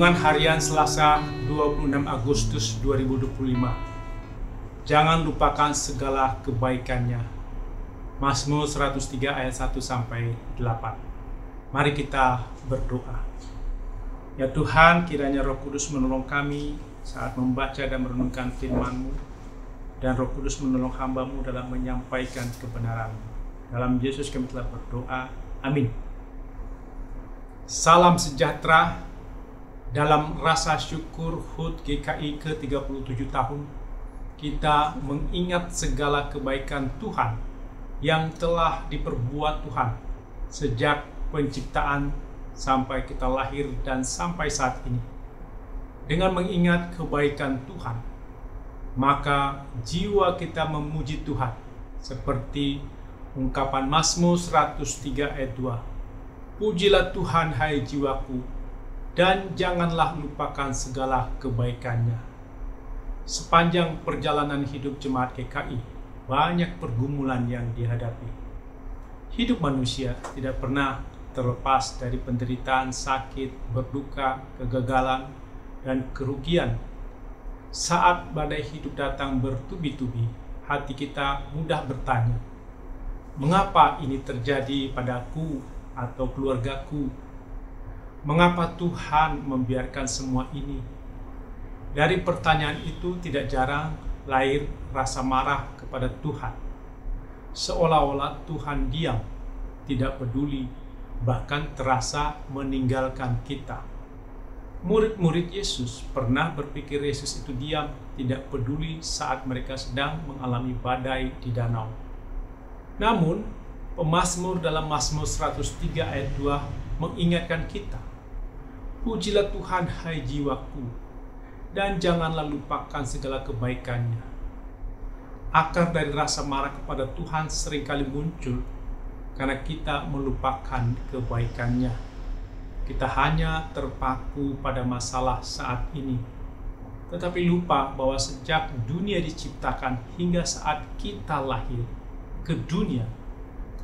Renungan Harian Selasa 26 Agustus 2025. Jangan lupakan segala kebaikannya. Mazmur 103 ayat 1 sampai 8. Mari kita berdoa. Ya Tuhan, kiranya Roh Kudus menolong kami saat membaca dan merenungkan firman-Mu, dan Roh Kudus menolong hamba-Mu dalam menyampaikan kebenaran. Dalam Yesus kami telah berdoa. Amin. Salam sejahtera. Dalam rasa syukur HUT GKI ke-37 tahun, kita mengingat segala kebaikan Tuhan yang telah diperbuat Tuhan sejak penciptaan sampai kita lahir dan sampai saat ini. Dengan mengingat kebaikan Tuhan, maka jiwa kita memuji Tuhan seperti ungkapan Mazmur 103 ayat 2. Pujilah Tuhan hai jiwaku, dan janganlah lupakan segala kebaikannya. Sepanjang perjalanan hidup jemaat GKI, banyak pergumulan yang dihadapi. Hidup manusia tidak pernah terlepas dari penderitaan, sakit, berduka, kegagalan, dan kerugian. Saat badai hidup datang bertubi-tubi, hati kita mudah bertanya, mengapa ini terjadi padaku atau keluargaku? Mengapa Tuhan membiarkan semua ini? Dari pertanyaan itu tidak jarang lahir rasa marah kepada Tuhan. Seolah-olah Tuhan diam, tidak peduli, bahkan terasa meninggalkan kita. Murid-murid Yesus pernah berpikir Yesus itu diam, tidak peduli saat mereka sedang mengalami badai di danau. Namun, pemazmur dalam Mazmur 103 ayat 2 mengingatkan kita, pujilah Tuhan hai jiwaku, dan janganlah lupakan segala kebaikannya. Akar dari rasa marah kepada Tuhan seringkali muncul karena kita melupakan kebaikannya. Kita hanya terpaku pada masalah saat ini, tetapi lupa bahwa sejak dunia diciptakan hingga saat kita lahir ke dunia,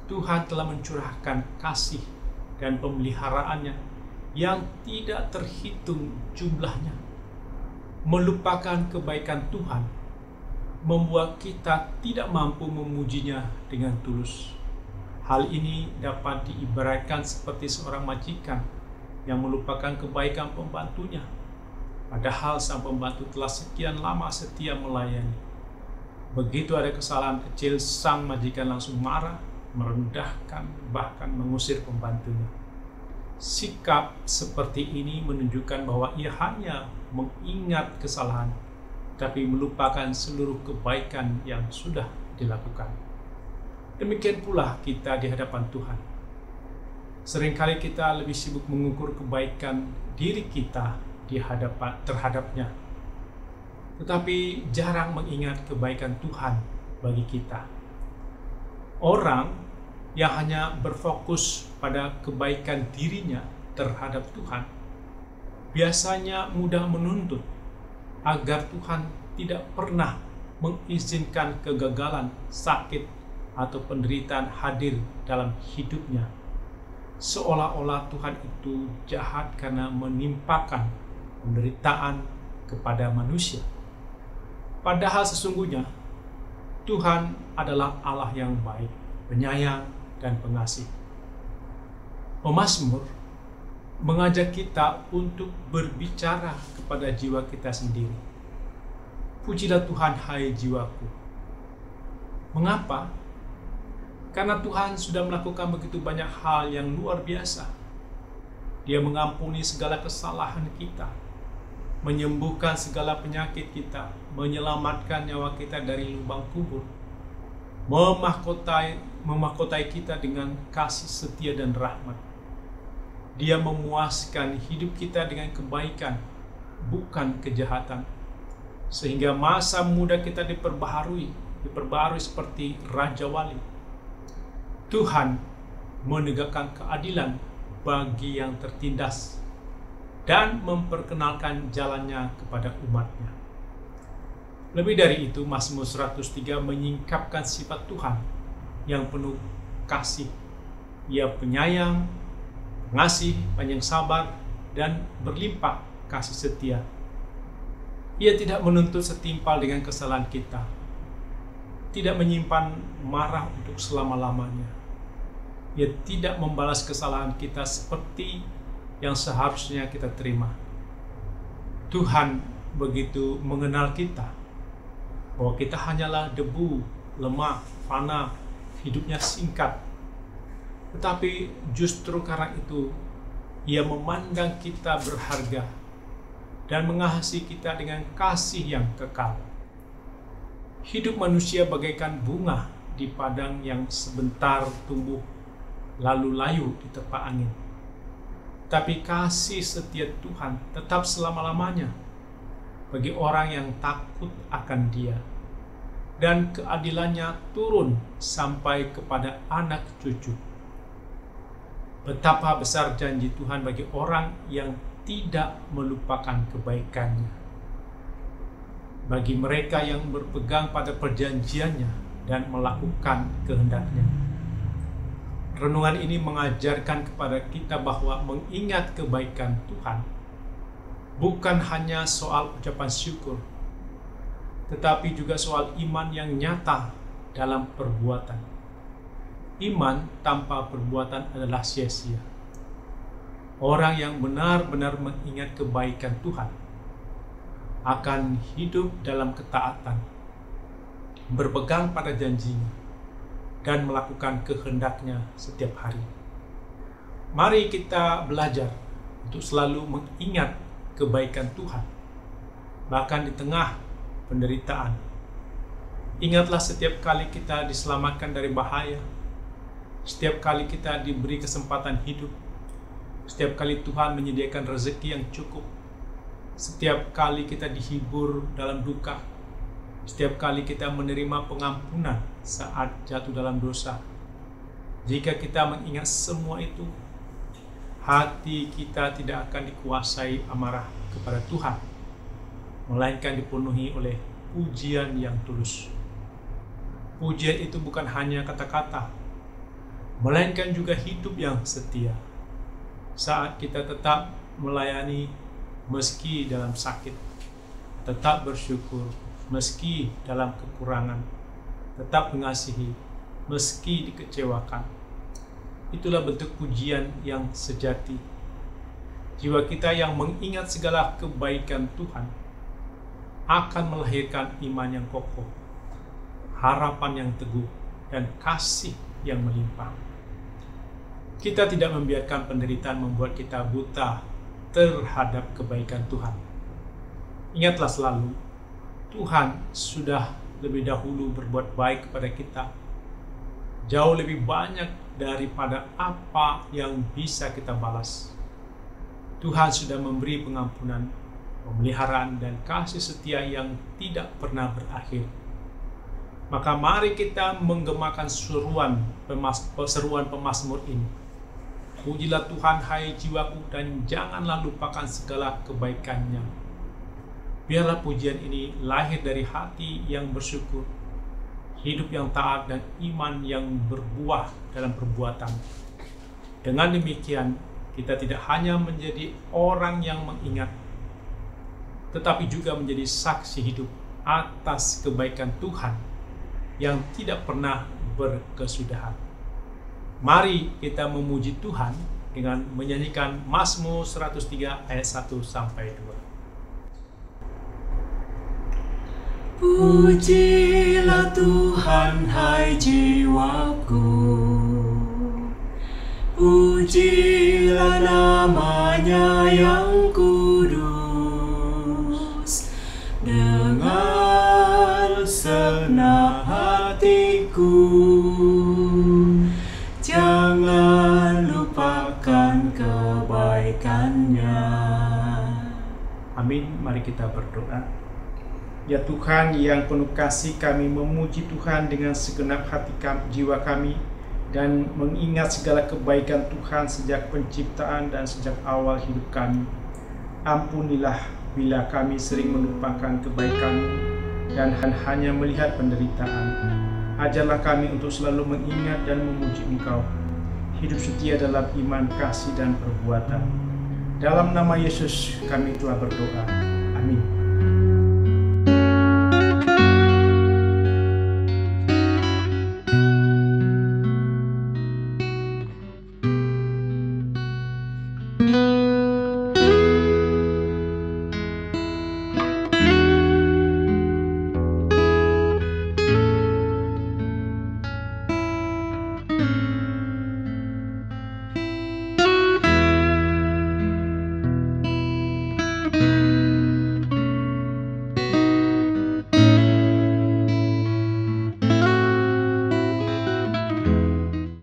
Tuhan telah mencurahkan kasih dan pemeliharaannya yang tidak terhitung jumlahnya. Melupakan kebaikan Tuhan membuat kita tidak mampu memujinya dengan tulus. Hal ini dapat diibaratkan seperti seorang majikan yang melupakan kebaikan pembantunya, padahal sang pembantu telah sekian lama setia melayani. Begitu ada kesalahan kecil, sang majikan langsung marah, merendahkan, bahkan mengusir pembantunya. Sikap seperti ini menunjukkan bahwa ia hanya mengingat kesalahan, tapi melupakan seluruh kebaikan yang sudah dilakukan. Demikian pula kita di hadapan Tuhan. Seringkali kita lebih sibuk mengukur kebaikan diri kita terhadapnya, tetapi jarang mengingat kebaikan Tuhan bagi kita. Orang yang hanya berfokus pada kebaikan dirinya terhadap Tuhan biasanya mudah menuntut agar Tuhan tidak pernah mengizinkan kegagalan, sakit, atau penderitaan hadir dalam hidupnya, seolah-olah Tuhan itu jahat karena menimpakan penderitaan kepada manusia. Padahal sesungguhnya Tuhan adalah Allah yang baik, penyayang, dan pengasih. Pemazmur mengajak kita untuk berbicara kepada jiwa kita sendiri. Pujilah Tuhan hai jiwaku. Mengapa? Karena Tuhan sudah melakukan begitu banyak hal yang luar biasa. Dia mengampuni segala kesalahan kita, menyembuhkan segala penyakit kita, menyelamatkan nyawa kita dari lubang kubur, memahkotai kita dengan kasih setia dan rahmat. Dia memuaskan hidup kita dengan kebaikan, bukan kejahatan, sehingga masa muda kita diperbaharui seperti Raja Wali. Tuhan menegakkan keadilan bagi yang tertindas dan memperkenalkan jalannya kepada umatnya. Lebih dari itu, Mazmur 103 menyingkapkan sifat Tuhan yang penuh kasih. Ia penyayang, pengasih, panjang sabar, dan berlimpah kasih setia. Ia tidak menuntut setimpal dengan kesalahan kita, tidak menyimpan marah untuk selama-lamanya. Ia tidak membalas kesalahan kita seperti yang seharusnya kita terima. Tuhan begitu mengenal kita, bahwa kita hanyalah debu, lemah, fana, hidupnya singkat. Tetapi justru karena itu, Ia memandang kita berharga dan mengasihi kita dengan kasih yang kekal. Hidup manusia bagaikan bunga di padang yang sebentar tumbuh lalu layu diterpa angin. Tapi kasih setia Tuhan tetap selama-lamanya bagi orang yang takut akan Dia, dan keadilannya turun sampai kepada anak cucu. Betapa besar janji Tuhan bagi orang yang tidak melupakan kebaikannya. Bagi mereka yang berpegang pada perjanjiannya dan melakukan kehendaknya. Renungan ini mengajarkan kepada kita bahwa mengingat kebaikan Tuhan bukan hanya soal ucapan syukur, tetapi juga soal iman yang nyata dalam perbuatan. Iman tanpa perbuatan adalah sia-sia. Orang yang benar-benar mengingat kebaikan Tuhan akan hidup dalam ketaatan, berpegang pada janjinya, dan melakukan kehendaknya setiap hari. Mari kita belajar untuk selalu mengingat kebaikan Tuhan, bahkan di tengah penderitaan. Ingatlah setiap kali kita diselamatkan dari bahaya, setiap kali kita diberi kesempatan hidup, setiap kali Tuhan menyediakan rezeki yang cukup, setiap kali kita dihibur dalam duka, setiap kali kita menerima pengampunan saat jatuh dalam dosa. Jika kita mengingat semua itu, hati kita tidak akan dikuasai amarah kepada Tuhan, melainkan dipenuhi oleh pujian yang tulus. Pujian itu bukan hanya kata-kata, melainkan juga hidup yang setia. Saat kita tetap melayani meski dalam sakit, tetap bersyukur meski dalam kekurangan, tetap mengasihi meski dikecewakan. Itulah bentuk pujian yang sejati. Jiwa kita yang mengingat segala kebaikan Tuhan akan melahirkan iman yang kokoh, harapan yang teguh, dan kasih yang melimpah. Kita tidak membiarkan penderitaan membuat kita buta terhadap kebaikan Tuhan. Ingatlah selalu, Tuhan sudah lebih dahulu berbuat baik kepada kita, jauh lebih banyak daripada apa yang bisa kita balas. Tuhan sudah memberi pengampunan, pemeliharaan, dan kasih setia yang tidak pernah berakhir. Maka mari kita menggemakan seruan pemazmur ini. Pujilah Tuhan, hai jiwaku, dan janganlah lupakan segala kebaikannya. Biarlah pujian ini lahir dari hati yang bersyukur, hidup yang taat, dan iman yang berbuah dalam perbuatan. Dengan demikian, kita tidak hanya menjadi orang yang mengingat, tetapi juga menjadi saksi hidup atas kebaikan Tuhan yang tidak pernah berkesudahan. Mari kita memuji Tuhan dengan menyanyikan Mazmur 103 ayat 1-2. Pujilah Tuhan, hai jiwaku, pujilah nama-Nya yang kudus. Dengan senang hatiku, jangan lupakan kebaikannya. Amin. Mari kita berdoa. Ya Tuhan yang penuh kasih, kami memuji Tuhan dengan segenap hati jiwa kami dan mengingat segala kebaikan Tuhan sejak penciptaan dan sejak awal hidup kami. Ampunilah bila kami sering melupakan kebaikan-Mu dan hanya melihat penderitaan. Ajarlah kami untuk selalu mengingat dan memuji Engkau, hidup setia dalam iman, kasih, dan perbuatan. Dalam nama Yesus kami telah berdoa. Amin.